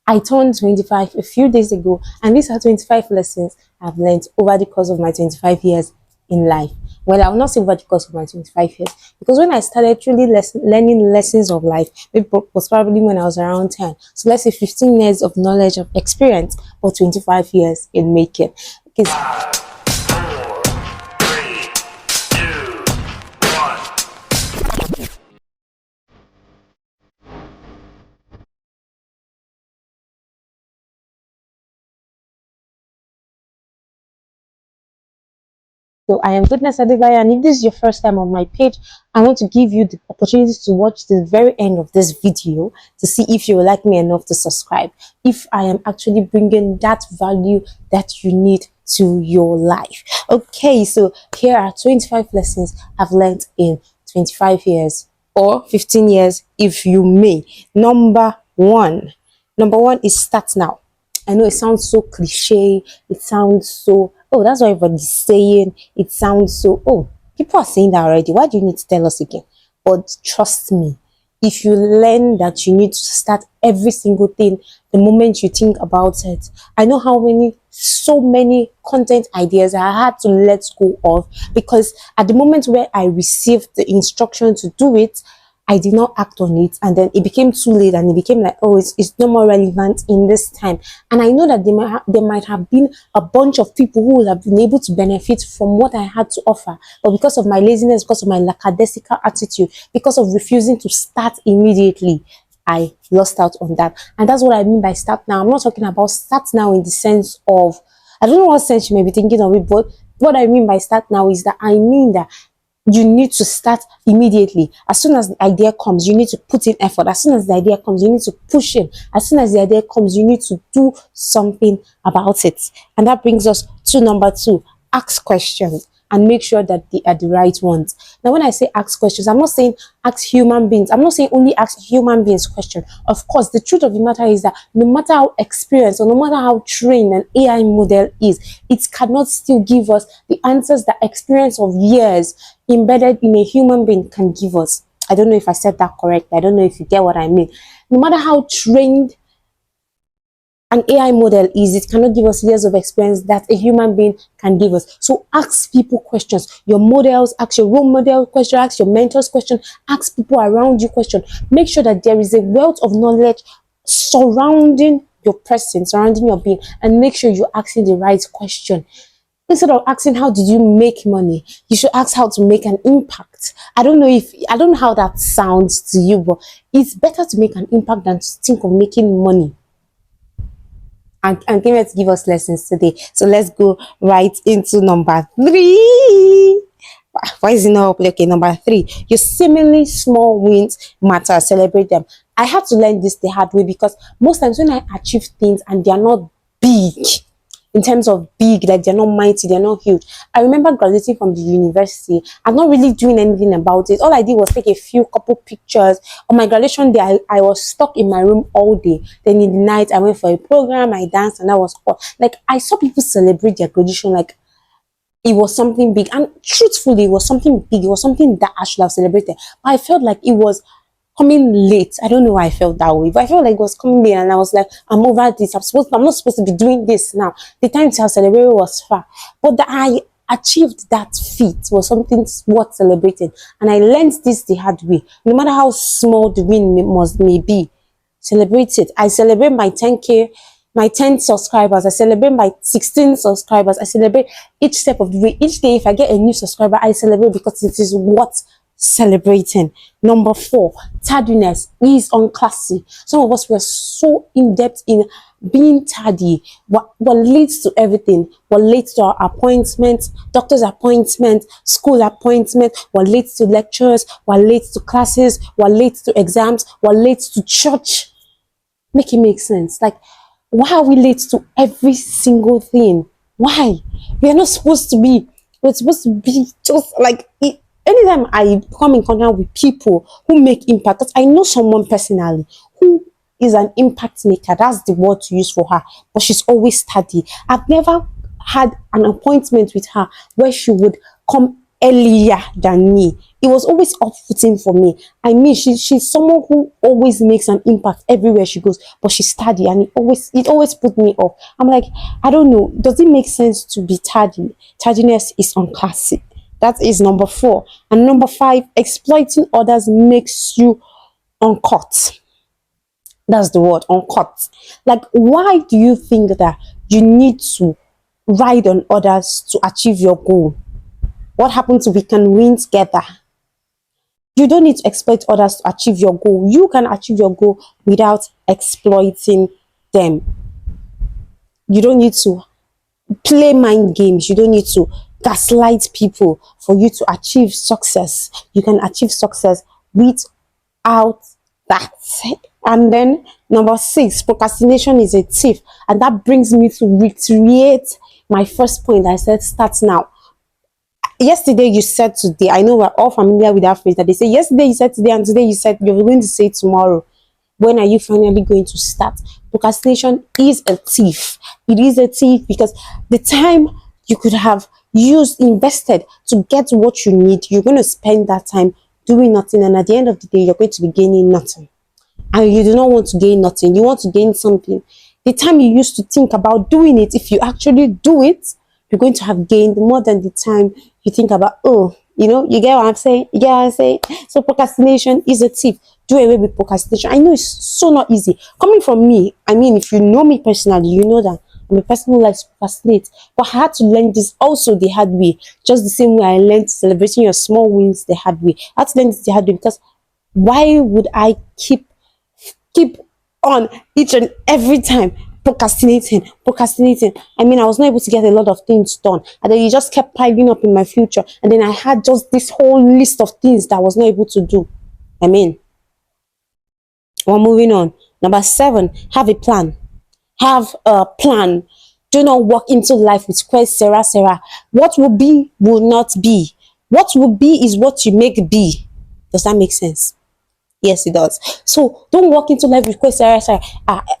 I turned 25 a few days ago, and these are 25 lessons I've learned over the course of my 25 years in life. Well, I will not say over the course of my 25 years, because when I started truly learning lessons of life, it was probably when I was around 10. So let's say 15 years of knowledge, of experience, or 25 years in making. Because so I am Goodness Adebayo, and if this is your first time on my page, I want to give you the opportunity to watch the very end of this video to see if you will like me enough to subscribe, if I am actually bringing that value that you need to your life. Okay, so here are 25 lessons I've learned in 25 years or 15 years if you may. Number one is start now. I know it sounds so cliche, it sounds so, oh, that's what everybody's saying, it sounds so, oh, people are saying that already, why do you need to tell us again? But trust me, if you learn that you need to start every single thing the moment you think about it, I know so many content ideas I had to let go of, because at the moment where I received the instruction to do it, I did not act on it, and then it became too late, and it became like, oh, it's no more relevant in this time. And I know that there might have been a bunch of people who would have been able to benefit from what I had to offer, but because of my laziness, because of my lackadaisical attitude, because of refusing to start immediately, I lost out on that. And that's what I mean by start now. I'm not talking about start now in the sense of, I don't know what sense you may be thinking of it, but what I mean by start now is that I mean that you need to start immediately. As soon as the idea comes, you need to put in effort. As soon as the idea comes, you need to push in. As soon as the idea comes, you need to do something about it. And that brings us to number 2, ask questions and make sure that they are the right ones. Now, when I say ask questions, I'm not saying ask human beings. I'm not saying only ask human beings questions. Of course, the truth of the matter is that no matter how experienced or no matter how trained an AI model is, it cannot still give us the answers that experience of years embedded in a human being can give us. I don't know if I said that correct. I don't know if you get what I mean. No matter how trained an AI model is, it cannot give us years of experience that a human being can give us. So ask people questions. Your models, ask your role model question, ask your mentors question, ask people around you question. Make sure that there is a wealth of knowledge surrounding your person, surrounding your being, and make sure you're asking the right question. Instead of asking how did you make money, you should ask how to make an impact. I don't know how that sounds to you, but it's better to make an impact than to think of making money. And came here to give us lessons today. So let's go right into number 3. Why is it not up? Okay, number 3. Your seemingly small wins matter. Celebrate them. I had to learn this the hard way, because most times when I achieve things and they are not big, in terms of big, like they're not mighty, they're not huge. I remember graduating from the university. I'm not really doing anything about it. All I did was take a couple pictures. On my graduation day, I was stuck in my room all day. Then in the night, I went for a program, I danced, and that was all. Like, I saw people celebrate their graduation like it was something big. And truthfully, it was something big. It was something that I should have celebrated. But I felt like it was coming late. I don't know why I felt that way, but I felt like it was coming late, and I was like, I'm over this. I'm not supposed to be doing this now. The time to celebrate was far, but that I achieved that feat was something worth celebrating. And I learned this the hard way. No matter how small the win may be, celebrate it. I celebrate my 10K, my 10 subscribers. I celebrate my 16 subscribers. I celebrate each step of the way. Each day, if I get a new subscriber, I celebrate, because it is what celebrating. Number 4, tardiness is unclassy. Some of us were so in-depth in being tardy. What leads to everything? What leads to our appointments, doctor's appointment, school appointment, what leads to lectures, what leads to classes, what leads to exams, what leads to church. Make it make sense. Like, why are we late to every single thing? Why? We're supposed to be just like it. Anytime I come in contact with people who make impact, because I know someone personally who is an impact maker, that's the word to use for her, but she's always tardy. I've never had an appointment with her where she would come earlier than me. it was always off-putting for me. I mean, she's someone who always makes an impact everywhere she goes, but she's tardy, and it always put me off. I'm like, I don't know, does it make sense to be tardy? Tardiness is unclassy. That is number 4. And number 5, exploiting others makes you uncut. That's the word, uncut. Like, why do you think that you need to ride on others to achieve your goal? What happens if we can win together? You don't need to exploit others to achieve your goal. You can achieve your goal without exploiting them. You don't need to play mind games. You don't need to gaslight people for you to achieve success. You can achieve success without that. And then number 6, procrastination is a thief. And that brings me to reiterate my first point. I said, start now. Yesterday you said today. I know we're all familiar with that phrase that they say yesterday you said today, and today you said you're going to say tomorrow. When are you finally going to start? Procrastination is a thief. It is a thief because the time you could have invested to get what you need, you're going to spend that time doing nothing, and at the end of the day you're going to be gaining nothing. And you do not want to gain nothing. You want to gain something. The time you used to think about doing it, if you actually do it, you're going to have gained more than the time you think about, you get what I'm saying? You get what I'm saying? So procrastination is a thief. Do away with procrastination. I know it's so not easy. Coming from me, I mean, if you know me personally, you know that I'm a person who likes to procrastinate. But I had to learn this also the hard way. Just the same way I learned celebrating your small wins the hard way. I had to learn this the hard way because why would I keep on each and every time procrastinating? I mean, I was not able to get a lot of things done, and then it just kept piling up in my future, and then I had just this whole list of things that I was not able to do. I mean, we're moving on. Number 7, have a plan. Have a plan. Do not walk into life with Sarah. What will be will not be. What will be is what you make be. Does that make sense? Yes, it does. So don't walk into life with Sarah.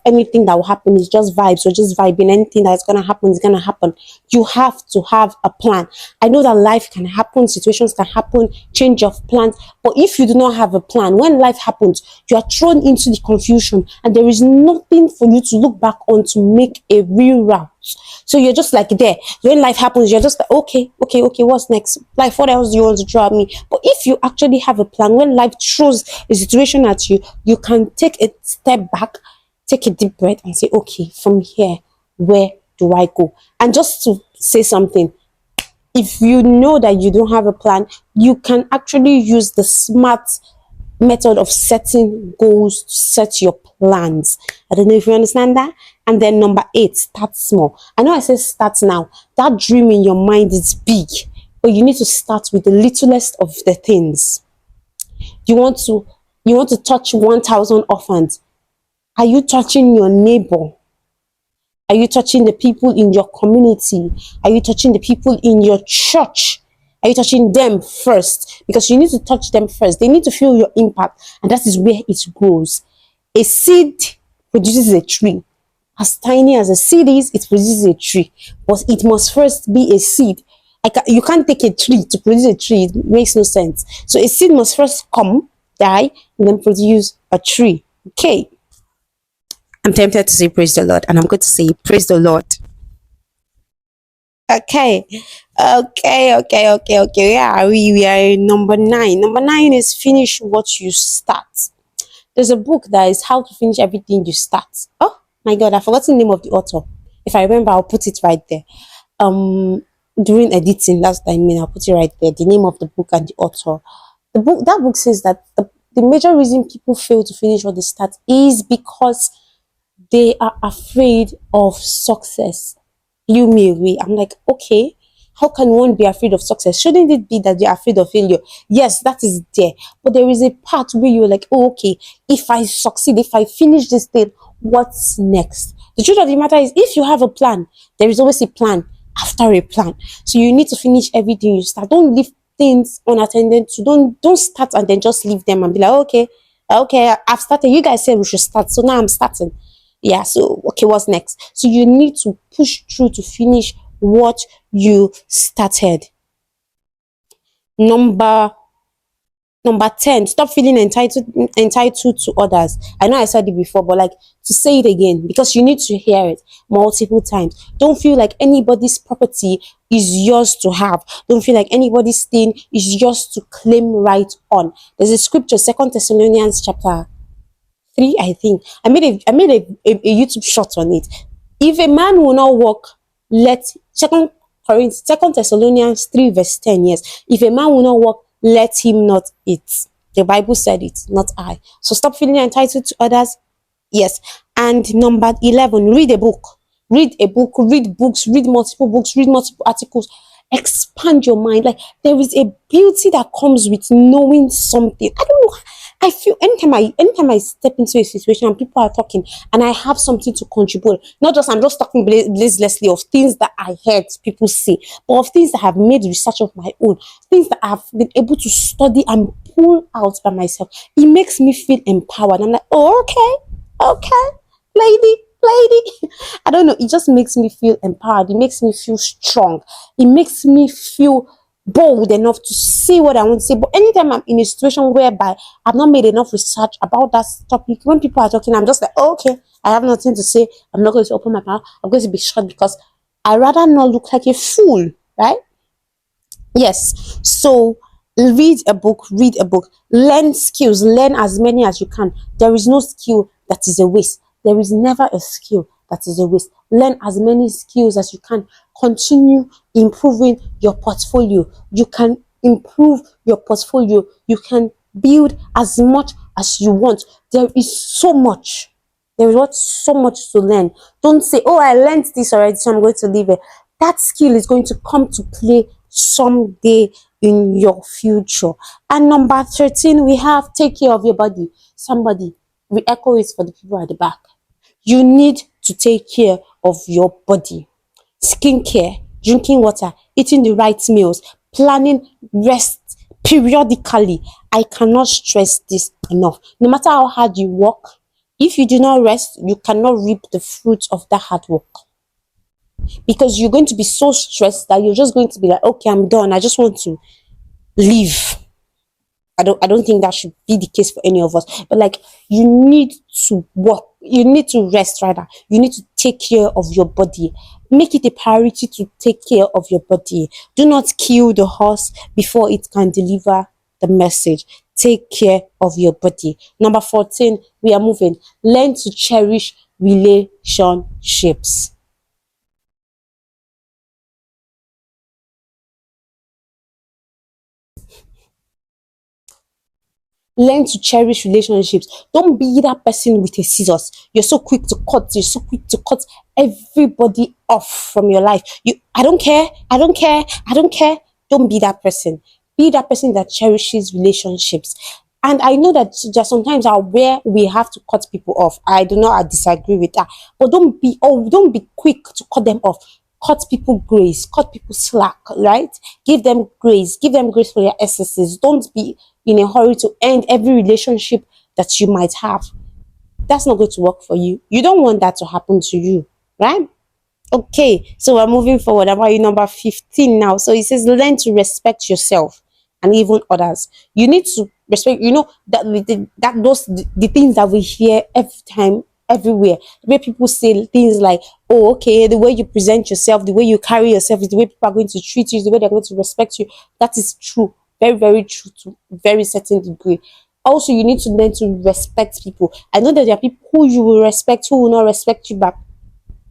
Anything that will happen is just vibes. Or just vibing. Anything that's gonna happen is gonna happen. You have to have a plan. I know that life can happen, situations can happen, change of plans. But if you do not have a plan, when life happens, you are thrown into the confusion, and there is nothing for you to look back on to make a real route. So you're just like there. When life happens, you're just like, okay, what's next? Life, what else do you want to throw at me? But if you actually have a plan, when life throws a situation at you, you can take a step back, take a deep breath, and say, okay, from here, where do I go? And just to say something, if you know that you don't have a plan, you can actually use the SMART method of setting goals to set your plans. I don't know if you understand that. And then number 8, start small. I know I say start now. That dream in your mind is big, but you need to start with the littlest of the things. You want to touch 1,000 orphans. Are you touching your neighbor? Are you touching the people in your community? Are you touching the people in your church? Are you touching them first? Because you need to touch them first. They need to feel your impact, and that is where it grows. A seed produces a tree. As tiny as a seed is, it produces a tree. But it must first be a seed. You can't take a tree to produce a tree. It makes no sense. So a seed must first come, die, and then produce a tree. Okay. I'm tempted to say praise the Lord, and I'm going to say praise the Lord. Okay. Where are we? We are in number 9. Number 9 is finish what you start. There's a book that is How to Finish Everything You Start. Oh my God, I've forgotten the name of the author. If I remember, I'll put it right there. During editing, that's what I mean. I'll put it right there. The name of the book and the author. That book says that the major reason people fail to finish what they start is because they are afraid of success. Blew me away. I'm like, okay, how can one be afraid of success? Shouldn't it be that they're afraid of failure? Yes, that is there. But there is a part where you're like, oh, okay, if I succeed, if I finish this thing, what's next? The truth of the matter is, if you have a plan, there is always a plan after a plan. So you need to finish everything you start. Don't leave things unattended to. Don't start and then just leave them and be like, okay, I've started. You guys said we should start, so now I'm starting. Yeah, so okay, what's next? So you need to push through to finish what you started. Number Number 10, stop feeling entitled to others. I know I said it before, but like to say it again because you need to hear it multiple times. Don't feel like anybody's property is yours to have. Don't feel like anybody's thing is yours to claim right on. There's a scripture, Second Thessalonians chapter 3, I think. I made a YouTube short on it. If a man will not walk, let Second Thessalonians 3 verse 10. Yes. If a man will not walk, let him not eat. The Bible said it, not I. So stop feeling entitled to others. Yes. And number 11, read a book. Read a book, read books, read multiple books, read multiple articles. Expand your mind. Like there is a beauty that comes with knowing something. I don't know. I feel anytime I step into a situation and people are talking and I have something to contribute, not just I'm just talking baselessly of things that I heard people say, but of things that I've made research of my own, things that I've been able to study and pull out by myself. It makes me feel empowered. I'm like, oh, okay, lady. I don't know. It just makes me feel empowered. It makes me feel strong. It makes me feel bold enough to say what I want to say. But anytime I'm in a situation whereby I've not made enough research about that topic, when people are talking, I'm just like, oh, okay, I have nothing to say. I'm not going to open my mouth. I'm going to be shut because I rather not look like a fool, right? Yes. So read a book, learn skills, learn as many as you can. There is no skill that is a waste. There is never a skill that is a waste. Learn as many skills as you can. Continue improving your portfolio. You can improve your portfolio. You can build as much as you want. There is so much. There is what so much to learn. Don't say, oh, I learned this already, so I'm going to leave it. That skill is going to come to play someday in your future. And number 13, we have take care of your body. Somebody, we echo it for the people at the back. You need to take care of your body. Skincare, drinking water, eating the right meals, planning rest periodically. I cannot stress this enough. No matter how hard you work, if you do not rest, you cannot reap the fruits of that hard work. Because you're going to be so stressed that you're just going to be like, okay, I'm done. I just want to leave. I don't think that should be the case for any of us. But like you need to work, you need to rest rather. You need to take care of your body. Make it a priority to take care of your body. Do not kill the horse before it can deliver the message. Take care of your body. Number 14, we are moving. Learn to cherish relationships. Learn to cherish relationships. Don't be that person with a scissors. You're so quick to cut. You're so quick to cut everybody off from your life. I don't care. I don't care. I don't care. Don't be that person. Be that person that cherishes relationships. And I know that just sometimes are where we have to cut people off. I do not I disagree with that. But don't be quick to cut them off. Cut people grace, cut people slack, right? Give them grace for their excesses. Don't be in a hurry to end every relationship that you might have. That's not going to work for you. You don't want that to happen to you, right? Okay, so we're moving forward. I'm at number 15 now. So it says learn to respect yourself and even others. You need to respect, that the things that we hear every time, everywhere, where people say things like, oh, okay, the way you present yourself, the way you carry yourself is the way people are going to treat you, is the way they're going to respect you. That is true. Very, very true to a very certain degree. Also, you need to learn to respect people. I know that there are people who you will respect who will not respect you back.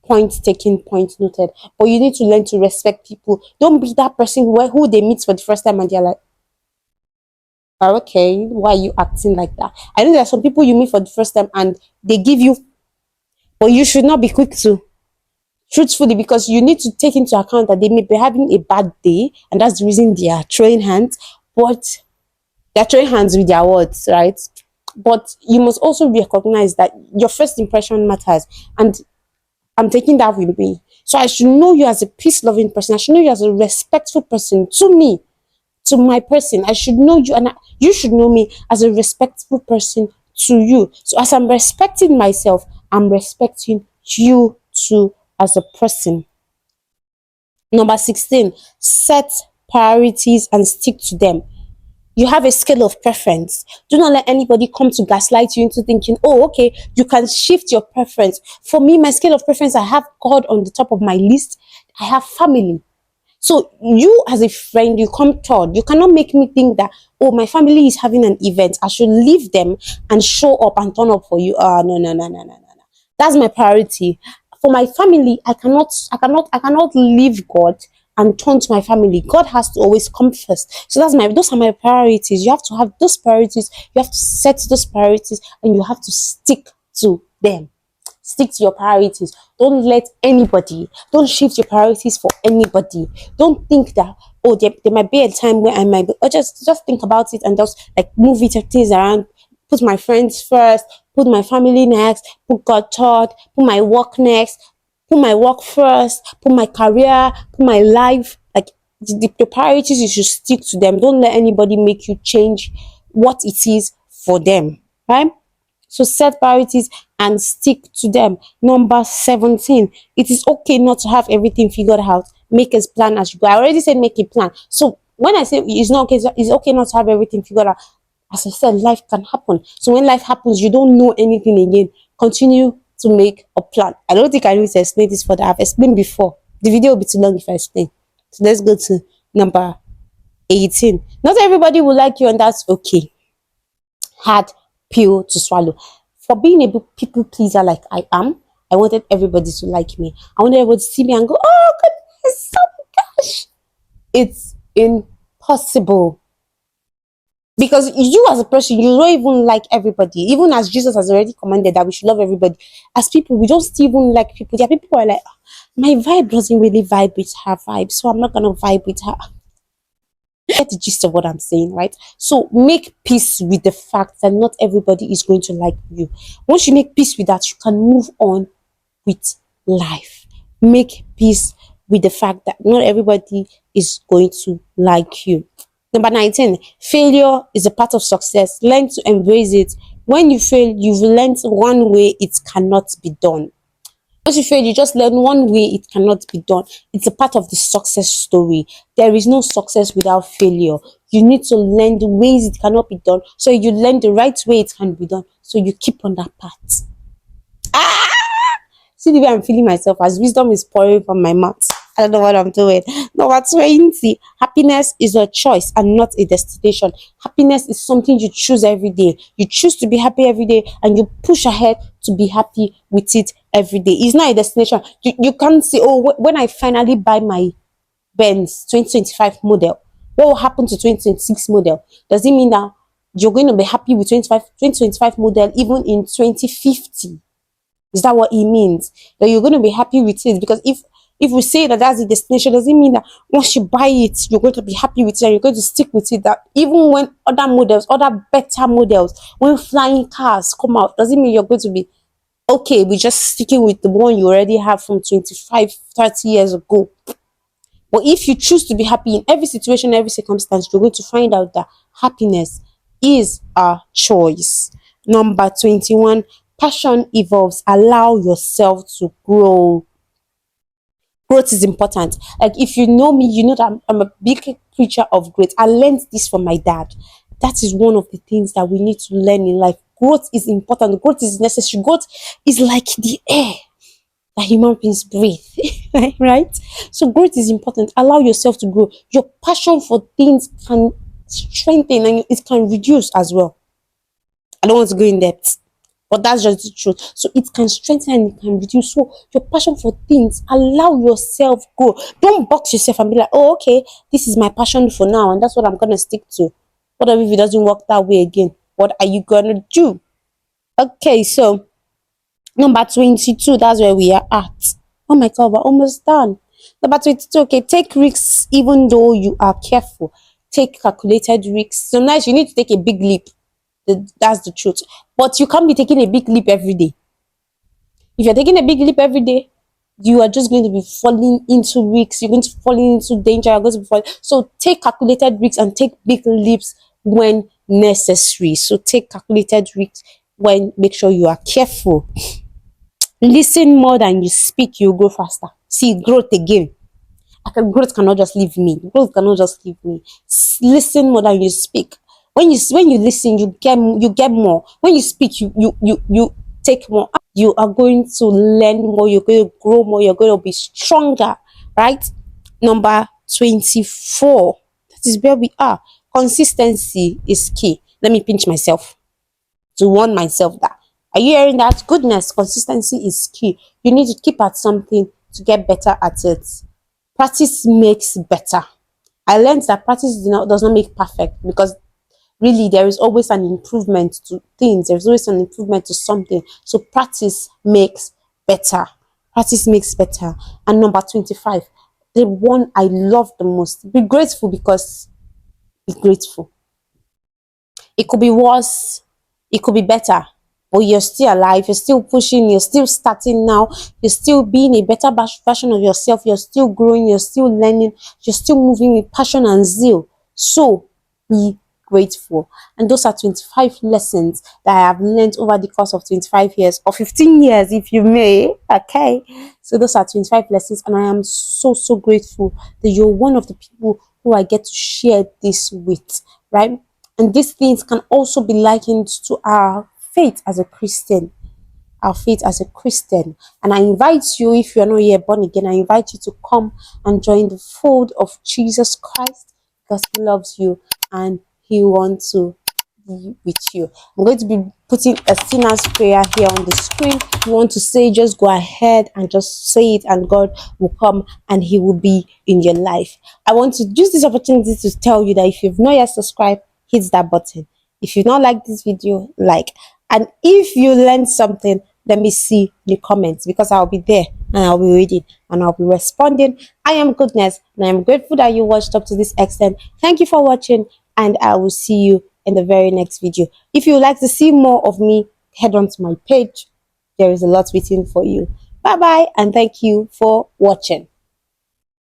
Point taken, point noted. But you need to learn to respect people. Don't be that person who they meet for the first time and they're like, "Oh, okay, why are you acting like that?" I know there are some people you meet for the first time and they give you, but you should not be quick to, truthfully, because you need to take into account that they may be having a bad day and that's the reason they are throwing hands, but they're throwing hands with their words, right? But you must also recognize that your first impression matters. And I'm taking that with me. So I should know you as a peace loving person. I should know you as a respectful person to me, to my person. I should know you, and you should know me as a respectful person to you. So as I'm respecting myself, I'm respecting you too as a person. Number 16, set priorities and stick to them. You have a scale of preference. Do not let anybody come to gaslight you into thinking, oh, okay, you can shift your preference. For me, my scale of preference, I have God on the top of my list. I have family. So you as a friend, you come third. You cannot make me think that, oh, my family is having an event, I should leave them and show up and turn up for you. No, no, no, no, no, no, no. That's my priority. For my family, I cannot leave God and turn to my family. God has to always come first. So those are my priorities. You have to have those priorities. You have to set those priorities and you have to stick to them. Stick to your priorities. Don't let anybody, don't shift your priorities for anybody. Don't think that, oh, there might be a time where I might be, or just think about it and just like move it things around. Put my friends first, put my family next, put God third, put my work next, put my work first, put my career, put my life. Like the priorities, you should stick to them. Don't let anybody make you change what it is for them. Right? So set priorities and stick to them. Number 17, it is okay not to have everything figured out. Make a plan as you go. I already said make a plan. So when I say it's not okay, it's okay not to have everything figured out. As I said, life can happen. So when life happens, you don't know anything again. Continue to make a plan. I don't think I need to explain this further. I've explained before. The video will be too long if I explain. So let's go to number 18. Not everybody will like you, and that's okay. Hard pill to swallow. For being a people pleaser like I am, I wanted everybody to like me. I wanted everybody to see me and go, oh goodness, oh my gosh. It's impossible. Because you as a person, you don't even like everybody. Even as Jesus has already commanded that we should love everybody. As people, we don't even like people. There are people who are like, "Ah, my vibe doesn't really vibe with her vibe, so I'm not gonna vibe with her." Get the gist of what I'm saying, right? So make peace with the fact that not everybody is going to like you. Once you make peace with that, you can move on with life. Make peace with the fact that not everybody is going to like you. Number 19, failure is a part of success. Learn to embrace it. When you fail, you've learned one way it cannot be done. Once you fail, you just learn one way it cannot be done. It's a part of the success story. There is no success without failure. You need to learn the ways it cannot be done. So you learn the right way it can be done. So you keep on that path. See the way I'm feeling myself as wisdom is pouring from my mouth. I don't know what I'm doing. Number 20, happiness is a choice and not a destination. Happiness is something you choose every day. You choose to be happy every day and you push ahead to be happy with it every day. It's not a destination. You can't say, oh, when I finally buy my Benz 2025 model, what will happen to 2026 model? Does it mean that you're going to be happy with 2025 model even in 2050? Is that what it means? That you're going to be happy with it? Because if we say that that's the destination, doesn't mean that once you buy it, you're going to be happy with it and you're going to stick with it. That even when other models, other better models, when flying cars come out, doesn't mean you're going to be okay with just sticking with the one you already have from 25, 30 years ago. But if you choose to be happy in every situation, every circumstance, you're going to find out that happiness is a choice. Number 21, passion evolves. Allow yourself to grow. Growth is important. Like if you know me, you know that I'm a big preacher of growth. I learned this from my dad. That is one of the things that we need to learn in life. Growth is important. Growth is necessary. Growth is like the air that human beings breathe, right? So growth is important. Allow yourself to grow. Your passion for things can strengthen and it can reduce as well. I don't want to go in depth, but that's just the truth. So it can strengthen and it can reduce. So your passion for things, allow yourself grow. Don't box yourself and be like, oh, okay, this is my passion for now, and that's what I'm gonna stick to. What if it doesn't work that way again? What are you gonna do? Okay, so number 22, that's where we are at. Oh my god, we're almost done. Number 22, okay, take risks even though you are careful. Take calculated risks. Sometimes you need to take a big leap. That's the truth. But you can't be taking a big leap every day. If you're taking a big leap every day, you are just going to be falling into risks. You're going to fall into danger. You're going to be falling. So take calculated risks and take big leaps when necessary. So take calculated risks when make sure you are careful. Listen more than you speak, you grow faster. See, growth again. Growth cannot just leave me. Growth cannot just leave me. Listen more than you speak. When you listen, you get more. When you speak, you take more. You are going to learn more, you're going to grow more, you're going to be stronger, right? Number 24, that is where we are. Consistency is key. Let me pinch myself to warn myself that. Are you hearing that? Goodness, consistency is key. You need to keep at something to get better at it. Practice makes better. I learned that practice does not make perfect, because really there is always an improvement to things. There's always an improvement to something. So practice makes better. Practice makes better. And number 25, the one I love the most, be grateful, because be grateful. It could be worse, it could be better, but you're still alive, you're still pushing, you're still starting now, you're still being a better version of yourself, you're still growing, you're still learning, you're still moving with passion and zeal. So be grateful. And those are 25 lessons that I have learned over the course of 25 years, or 15 years if you may. Okay, so those are 25 lessons, and I am so grateful that you're one of the people who I get to share this with, right? And these things can also be likened to our faith as a Christian. Our faith as a Christian. And I invite you, if you're not yet born again, I invite you to come and join the fold of Jesus Christ, because he loves you and he wants to be with you. I'm going to be putting a sinner's prayer here on the screen. If you want to say, just go ahead and just say it, and God will come and he will be in your life. I want to use this opportunity to tell you that if you've not yet subscribed, hit that button. If you've not liked this video, like. And if you learned something, let me see the comments, because I'll be there and I'll be reading and I'll be responding. I am Goodness, and I am grateful that you watched up to this extent. Thank you for watching, and I will see you in the very next video. If you would like to see more of me, head on to my page. There is a lot waiting for you. Bye bye, and thank you for watching.